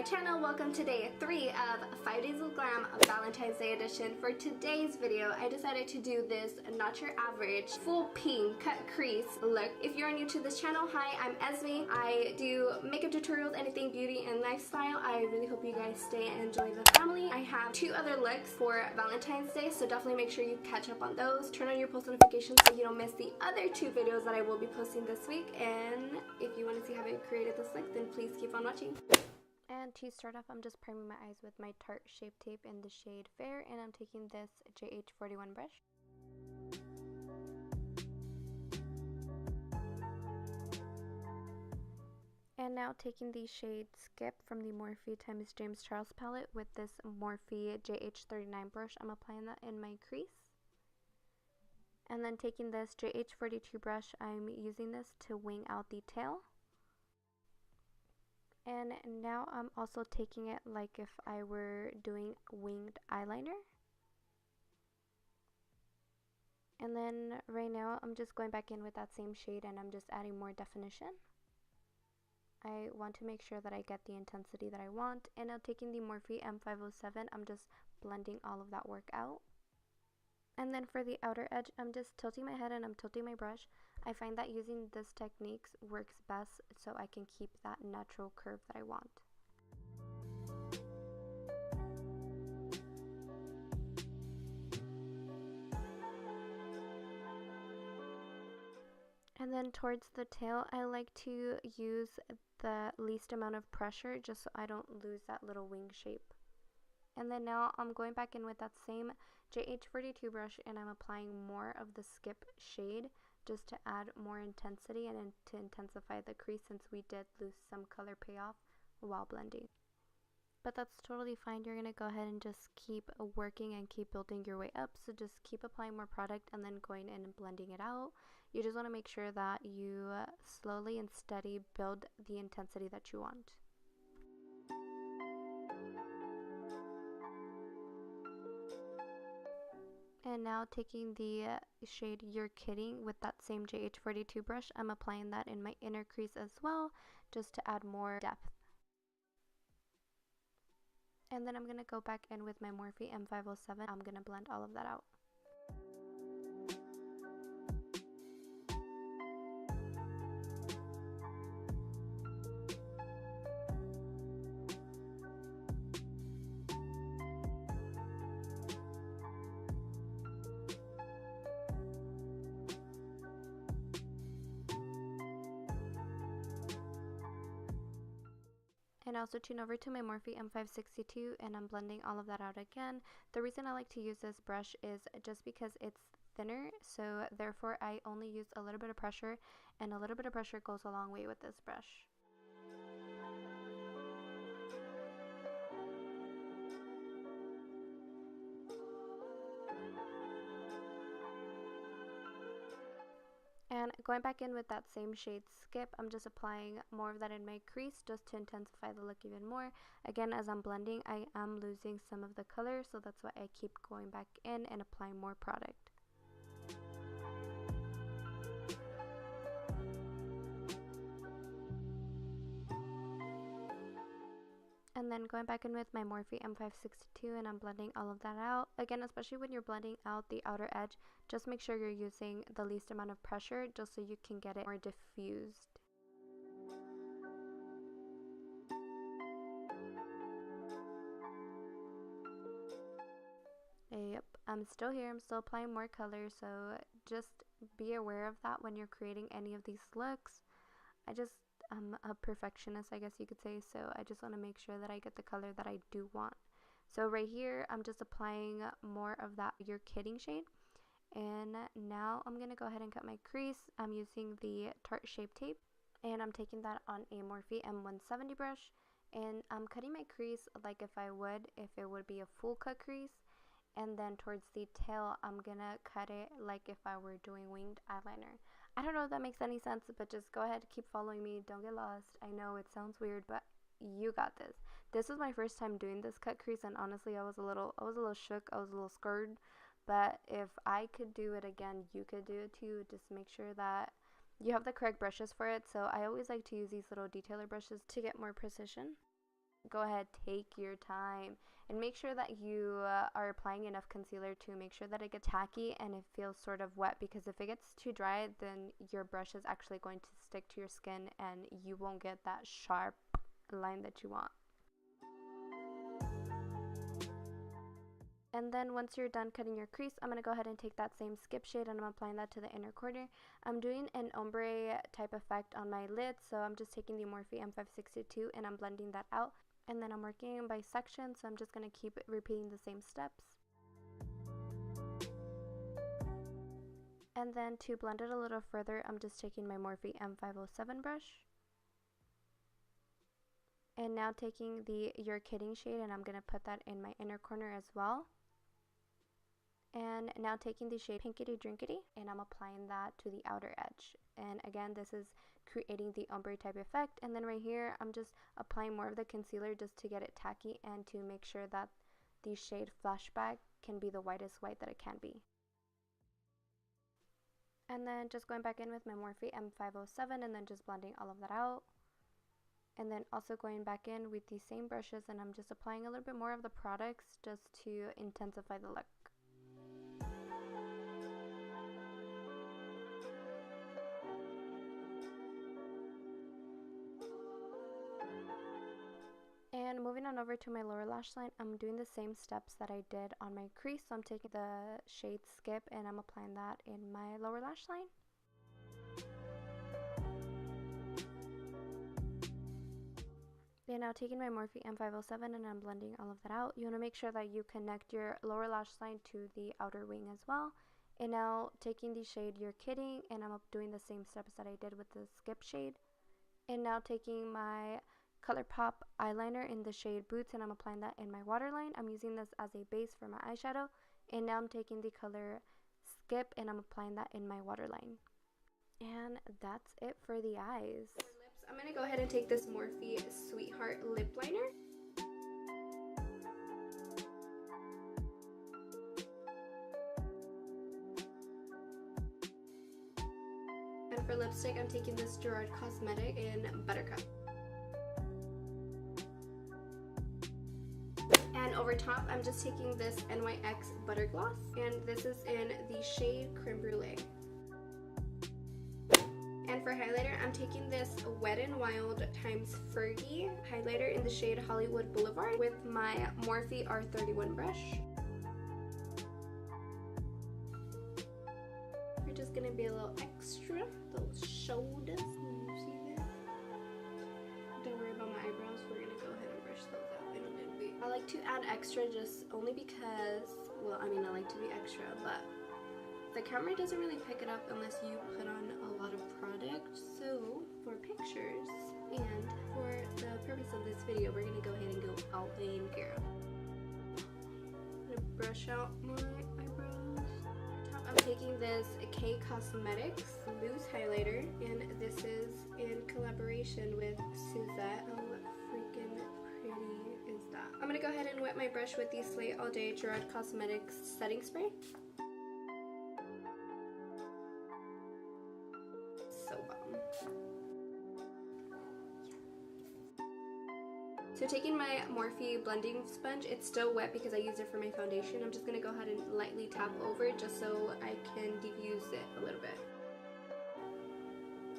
my channel. Welcome to day 3 of 5 Days of Glam Valentine's Day edition. For today's video, I decided to do this not your average full pink cut crease look. If you're new to this channel, hi, I'm Esme. I do makeup tutorials, anything beauty and lifestyle. I really hope you guys stay and enjoy the family. I have 2 other looks for Valentine's Day, so definitely make sure you catch up on those. Turn on your post notifications so you don't miss the other 2 videos that I will be posting this week. And if you want to see how I created this look, then please keep on watching. And to start off, I'm just priming my eyes with my Tarte Shape Tape in the shade Fair, and I'm taking this JH41 brush. And now taking the shade Skip from the Morphe x Jamescharles palette with this Morphe JH39 brush, I'm applying that in my crease. And then taking this JH42 brush, I'm using this to wing out the tail. And now I'm also taking it like if I were doing winged eyeliner. And then right now I'm just going back in with that same shade and I'm just adding more definition. I want to make sure that I get the intensity that I want. And now taking the Morphe M507, I'm just blending all of that work out. And then for the outer edge, I'm just tilting my head and I'm tilting my brush. I find that using this technique works best so I can keep that natural curve that I want. And then towards the tail, I like to use the least amount of pressure just so I don't lose that little wing shape. And then now I'm going back in with that same JH42 brush and I'm applying more of the Skip shade just to add more intensity and to intensify the crease, since we did lose some color payoff while blending. But that's totally fine. You're going to go ahead and just keep working and keep building your way up. So just keep applying more product and then going in and blending it out. You just want to make sure that you slowly and steady build the intensity that you want. And now taking the shade You're Kidding with that same JH42 brush, I'm applying that in my inner crease as well, just to add more depth. And then I'm going to go back in with my Morphe M507. I'm going to blend all of that out. And also tune over to my Morphe M562 and I'm blending all of that out again. The reason I like to use this brush is just because it's thinner, so therefore I only use a little bit of pressure, and a little bit of pressure goes a long way with this brush. And going back in with that same shade Skip, I'm just applying more of that in my crease just to intensify the look even more. Again, as I'm blending, I am losing some of the color, so that's why I keep going back in and applying more product. And then going back in with my Morphe M562 and I'm blending all of that out. Again, especially when you're blending out the outer edge, just make sure you're using the least amount of pressure just so you can get it more diffused. Yep, I'm still here. I'm still applying more color, so just be aware of that when you're creating any of these looks. I'm a perfectionist, I guess you could say, so I just want to make sure that I get the color that I do want. So right here, I'm just applying more of that You're Kidding shade. And now I'm going to go ahead and cut my crease. I'm using the Tarte Shape Tape, and I'm taking that on a Morphe M170 brush. And I'm cutting my crease like if it would be a full cut crease. And then towards the tail, I'm going to cut it like if I were doing winged eyeliner. I don't know if that makes any sense, but just go ahead, keep following me, don't get lost. I know it sounds weird, but you got this. This was my first time doing this cut crease, and honestly, I was a little shook, I was a little scared. But if I could do it again, you could do it too. Just make sure that you have the correct brushes for it. So I always like to use these little detailer brushes to get more precision. go ahead, take your time. And make sure that you are applying enough concealer to make sure that it gets tacky and it feels sort of wet, because if it gets too dry, then your brush is actually going to stick to your skin and you won't get that sharp line that you want. And then once you're done cutting your crease, I'm going to go ahead and take that same skip shade and I'm applying that to the inner corner. I'm doing an ombre type effect on my lid, so I'm just taking the Morphe M562 and I'm blending that out. And then I'm working by section, so I'm just going to keep repeating the same steps. And then to blend it a little further, I'm just taking my Morphe M507 brush. And now taking the You're Kidding shade and I'm going to put that in my inner corner as well. And now taking the shade Pinkity Drinkity and I'm applying that to the outer edge. And again, this is creating the ombre type effect. And then right here, I'm just applying more of the concealer just to get it tacky and to make sure that the shade Flashback can be the whitest white that it can be. And then just going back in with my Morphe M507 and then just blending all of that out. And then also going back in with these same brushes and I'm just applying a little bit more of the products just to intensify the look. And moving on over to my lower lash line, I'm doing the same steps that I did on my crease. So I'm taking the shade Skip and I'm applying that in my lower lash line. And now taking my Morphe M507 and I'm blending all of that out. You want to make sure that you connect your lower lash line to the outer wing as well. And now taking the shade You're Kidding and I'm doing the same steps that I did with the Skip shade. And now taking my ColourPop eyeliner in the shade Boots and I'm applying that in my waterline. I'm using this as a base for my eyeshadow. And now I'm taking the color Skip and I'm applying that in my waterline. And that's it for the eyes. I'm going to go ahead and take this Morphe Sweetheart Lip Liner. And for lipstick, I'm taking this GERARD Cosmetic in Buttercup. And over top, I'm just taking this NYX Butter Gloss. And this is in the shade Creme Brulee. And for highlighter, I'm taking this Wet n Wild x Fergie highlighter in the shade Hollywood Boulevard with my Morphe R31 brush. We're just gonna be a little extra, those shoulders. You see that? Don't worry about my eyebrows. We're gonna go ahead and brush those out in a little bit. I like to add extra just only because, well, I mean, I like to be extra, but the camera doesn't really pick it up unless you put on a lot of product. So for pictures and for the purpose of this video, we're gonna go ahead and go all in, girl. I'm gonna brush out my eyebrows. I'm taking this KAYKCOSMETICS loose highlighter, and this is in collaboration with Suzette. How freaking pretty is that? I'm gonna go ahead and wet my brush with the Slay All Day GERARD Cosmetics setting spray. So bomb. So taking my Morphe blending sponge, it's still wet because I used it for my foundation. I'm just going to go ahead and lightly tap over it just so I can diffuse it a little bit.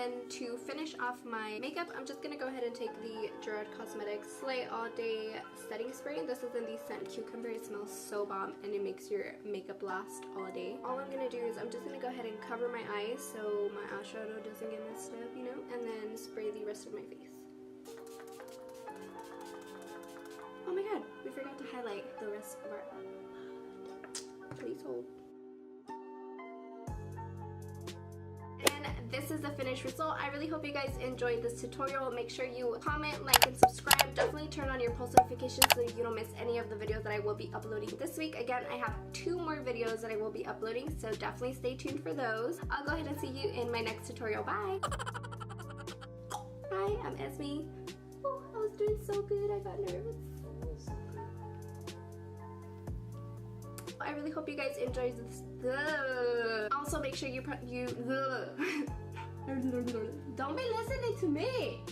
And to finish off my makeup, I'm just going to go ahead and take the GERARD Cosmetics Slay All Day setting spray. And this is in the scent Cucumber. It smells so bomb and it makes your makeup last all day. All I'm going to do is I'm just going to go ahead and cover my eyes so my eyeshadow doesn't get messed up, you know, and then spray the rest of my face. Oh my god, we forgot to highlight the rest of our... Please hold. And this is the finished result. I really hope you guys enjoyed this tutorial. Make sure you comment, like, and subscribe. Definitely turn on your post notifications so you don't miss any of the videos that I will be uploading this week. Again, I have 2 more videos that I will be uploading, so definitely stay tuned for those. I'll go ahead and see you in my next tutorial. Bye! Hi, I'm Esme. Oh, I was doing so good. I got nervous. I really hope you guys enjoyed this. Also, make sure you don't be listening to me.